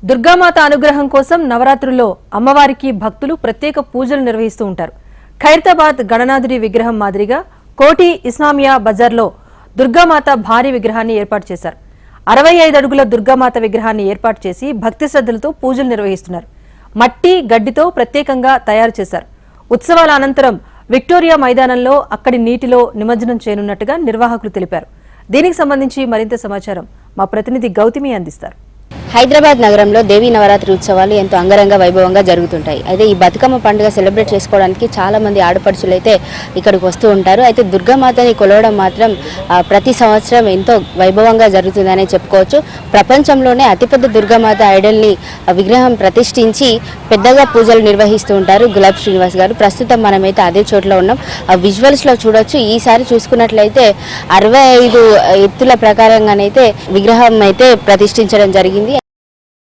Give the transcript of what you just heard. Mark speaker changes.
Speaker 1: దుర్గామాత అనుగ్రహం కోసం నవరాత్రుల్లో అమ్మవారికి భక్తులు ప్రత్యేక పూజలు నిర్వహిస్తూ ఉంటారు. ఖైరతాబాద్ గణనాథుడి విగ్రహం మాదిరిగా కోటి ఇస్లామియా బజార్లో దుర్గామాత భారీ విగ్రహాన్ని ఏర్పాటు చేశారు. 65 అడుగుల దుర్గామాత విగ్రహాన్ని ఏర్పాటు చేసి భక్తి శ్రద్ధలతో పూజలు నిర్వహిస్తున్నారు. మట్టి గడ్డితో ప్రత్యేకంగా తయారు చేశారు. ఉత్సవాల అనంతరం విక్టోరియా మైదానంలో అక్కడి నీటిలో నిమజ్జనం చేయనున్నట్టుగా నిర్వాహకులు తెలిపారు. దీనికి సంబంధించి మరింత సమాచారం మా ప్రతినిధి గౌతమి అందిస్తారు.
Speaker 2: హైదరాబాద్ నగరంలో దేవీ నవరాత్రి ఉత్సవాలు ఎంతో అంగరంగ వైభవంగా జరుగుతుంటాయి. అయితే ఈ బతుకమ్మ పండుగ సెలబ్రేట్ చేసుకోవడానికి చాలా మంది ఆడపడుచులు అయితే ఇక్కడికి వస్తూ ఉంటారు. అయితే దుర్గామాతని కొలవడం మాత్రం ప్రతి సంవత్సరం ఎంతో వైభవంగా జరుగుతుందనే చెప్పుకోవచ్చు. ప్రపంచంలోనే అతిపెద్ద దుర్గామాత ఐడల్ని విగ్రహం ప్రతిష్ఠించి పెద్దగా పూజలు నిర్వహిస్తూ ఉంటారు గులాబ్ శ్రీనివాస్ గారు. ప్రస్తుతం మనమైతే అదే చోట్ల ఉన్నాం. ఆ విజువల్స్లో చూడొచ్చు. ఈసారి చూసుకున్నట్లయితే 65 ఎత్తుల ప్రకారంగానైతే విగ్రహం అయితే ప్రతిష్ఠించడం జరిగింది.